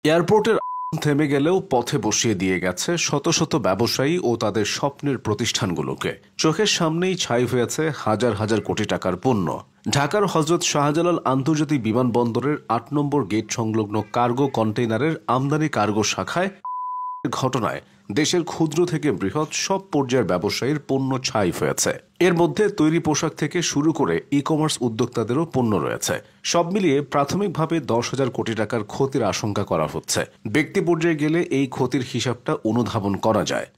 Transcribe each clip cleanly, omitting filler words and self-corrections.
এয়ারপোর্টের থেমে গেলেও পথে বসিয়ে দিয়ে গেছে শত শত ব্যবসায়ী ও তাদের স্বপ্নের প্রতিষ্ঠানগুলোকে। চোখের সামনেই ছাই হয়েছে হাজার হাজার কোটি টাকার পণ্য। ঢাকার হজরত শাহজালাল আন্তর্জাতিক বিমানবন্দরের ৮ নম্বর গেট সংলগ্ন কার্গো কন্টেইনারের আমদানি কার্গো শাখায় ঘটনায় দেশের ক্ষুদ্র থেকে বৃহৎ সব পর্যায়ের ব্যবসায়ীর পণ্য ছাই হয়েছে। এর মধ্যে তৈরি পোশাক থেকে শুরু করে ই কমার্স উদ্যোক্তাদেরও পণ্য রয়েছে। সব মিলিয়ে প্রাথমিকভাবে ১০,০০০ কোটি টাকার ক্ষতির আশঙ্কা করা হচ্ছে। ব্যক্তি পর্যায়ে গেলে এই ক্ষতির হিসাবটা অনুধাবন করা যায়।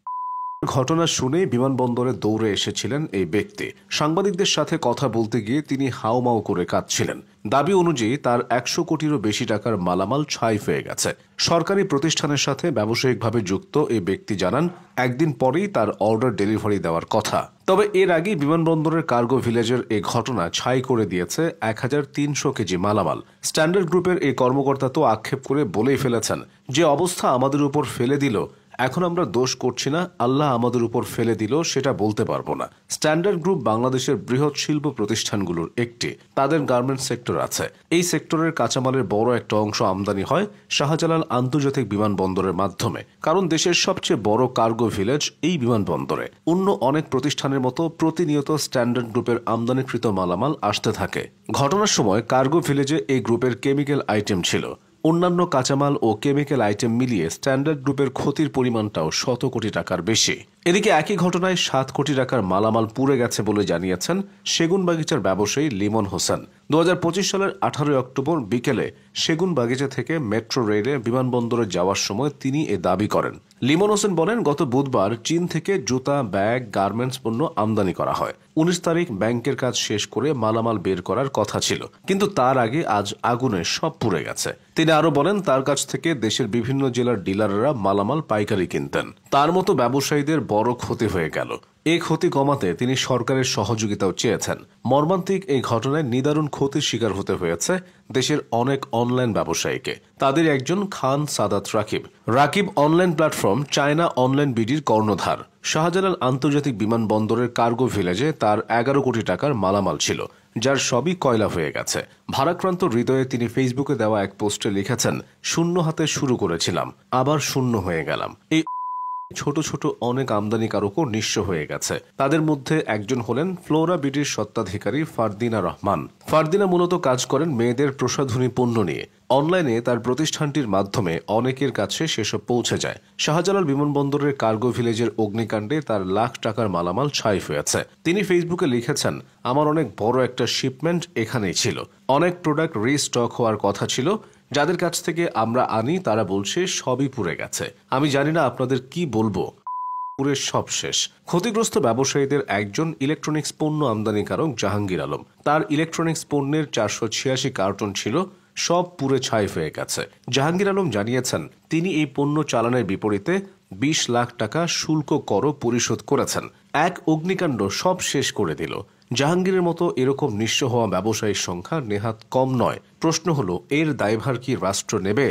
ঘটনা শুনে বিমানবন্দরে দৌড়ে এসেছিলেন এই ব্যক্তি। সাংবাদিকদের সাথে কথা বলতে গিয়ে তিনি হাউমাউ করে কাঁদছিলেন। দাবি অনুযায়ী তার ১০০ কোটিরও বেশি টাকার মালামাল ছাই হয়ে গেছে। সরকারি প্রতিষ্ঠানের সাথে ব্যবসায়িকভাবে যুক্ত এই ব্যক্তি জানান, একদিন পরেই তার অর্ডার ডেলিভারি দেওয়ার কথা। তবে এর আগেই বিমানবন্দরের কার্গো ভিলেজের এই ঘটনা ছাই করে দিয়েছে ১,৩০০ কেজি মালামাল। স্ট্যান্ডার্ড গ্রুপের এই কর্মকর্তা তো আক্ষেপ করে বলেই ফেলেছেন, যে অবস্থা আমাদের উপর ফেলে দিল, এখন আমরা দোষ করছি না, আল্লাহ আমাদের উপর ফেলে দিল সেটা বলতে পারবো না। স্ট্যান্ডার্ড গ্রুপ বাংলাদেশের বৃহৎ শিল্প প্রতিষ্ঠানগুলোর একটি। তাদের গার্মেন্টস সেক্টর আছে। এই সেক্টরের কাঁচামালের বড় একটা অংশ আমদানি হয় শাহজালাল আন্তর্জাতিক বিমানবন্দরের মাধ্যমে, কারণ দেশের সবচেয়ে বড় কার্গো ভিলেজ এই বিমানবন্দরে। অন্য অনেক প্রতিষ্ঠানের মতো প্রতিনিয়ত স্ট্যান্ডার্ড গ্রুপের আমদানিকৃত মালামাল আসতে থাকে। ঘটনার সময় কার্গো ভিলেজে এই গ্রুপের কেমিক্যাল আইটেম ছিল। অন্যান্য কাঁচামাল ও কেমিক্যাল আইটেম মিলিয়ে স্ট্যান্ডার্ড গ্রুপের ক্ষতির পরিমাণটাও ১০০ কোটি টাকার বেশি। এদিকে একই ঘটনায় ৭ কোটি টাকার মালামাল পুড়ে গেছে বলে জানিয়েছেন সেগুনবাগিচার ব্যবসায়ী লিমন হোসেন। ২০২৫ সালের ১৮ অক্টোবর বিকেলে সেগুনবাগিচা থেকে মেট্রো রেলে বিমানবন্দরে যাওয়ার সময় তিনি এ দাবি করেন। লিমন হোসেন বলেন, গত বুধবার চীন থেকে জুতা, ব্যাগ, গার্মেন্টস পণ্য আমদানি করা হয়। ১৯ তারিখ ব্যাংকের কাজ শেষ করে মালামাল বের করার কথা ছিল, কিন্তু তার আগে আজ আগুনে সব পুড়ে গেছে। তিনি আরো বলেন, তার কাছ থেকে দেশের বিভিন্ন জেলার ডিলাররা মালামাল পাইকারি কিনতেন। তার মতো ব্যবসায়ীদের বড় ক্ষতি হয়ে গেল। এই ক্ষতি কমাতে তিনি সরকারের সহযোগিতাও চেয়েছেন। মর্মান্তিক এই ঘটনায় নিদারুণ ক্ষতির শিকার হতে হয়েছে দেশের অনেক অনলাইন ব্যবসায়ীকে। তাদের একজন Khan Sadat Rakib. Rakib online platform China online বিডির কর্ণধার। শাহজালাল আন্তর্জাতিক বিমানবন্দরের কার্গো ভিলেজে তার ১১ কোটি টাকার মালামাল ছিল, যার সবই কয়লা হয়ে গেছে। ভারাক্রান্ত হৃদয়ে তিনি ফেসবুকে দেওয়া এক পোস্টে লিখেছেন, শূন্য হাতে শুরু করেছিলাম, আবার শূন্য হয়ে গেলাম। এই ছোট ছোট অনেক আমদানিকারকও নিঃস্ব হয়ে গেছে। তাদের মধ্যে একজন হলেন ফ্লোরা বিডির স্বত্বাধিকারী ফারদিনা রহমান। ফারদিনা মূলত কাজ করেন মেয়েদের প্রসাধনী পণ্য নিয়ে। অনলাইনে তার প্রতিষ্ঠানটির মাধ্যমে অনেকের কাছে সেসব পৌঁছে যায়। শাহজালাল বিমানবন্দরের কার্গো ভিলেজের অগ্নিকাণ্ডে তার লাখ টাকার মালামাল ছাই হয়েছে। তিনি ফেসবুকে লিখেছেন, আমার অনেক বড় একটা শিপমেন্ট এখানেই ছিল। অনেক প্রোডাক্ট রিস্টক হওয়ার কথা ছিল। যাদের কাছ থেকে আমরা আনি তারা বলছে সবই পুড়ে গেছে। আমি জানি না আপনাদের কি বলবো, পুরে সব শেষ। ক্ষতিগ্রস্ত ব্যবসায়ীদের একজন ইলেকট্রনিক্স পণ্য আমদানিকারক জাহাঙ্গীর আলম। তার ইলেকট্রনিক্স পণ্যের ৪৮৬ কার্টন ছিল, সব পুড়ে ছাই হয়ে গেছে। জাহাঙ্গীর আলম জানিয়েছেন, তিনি এই পণ্য চালানের বিপরীতে ২০ লাখ টাকা শুল্ক করও পরিশোধ করেছেন। এক অগ্নিকাণ্ড সব শেষ করে দিল। জাহাঙ্গীরের মতো এরকম নিঃস্ব হওয়া ব্যবসায়ীর সংখ্যা নেহাত কম নয়। প্রশ্ন হলো, এর দায়ভার কি রাষ্ট্র নেবে?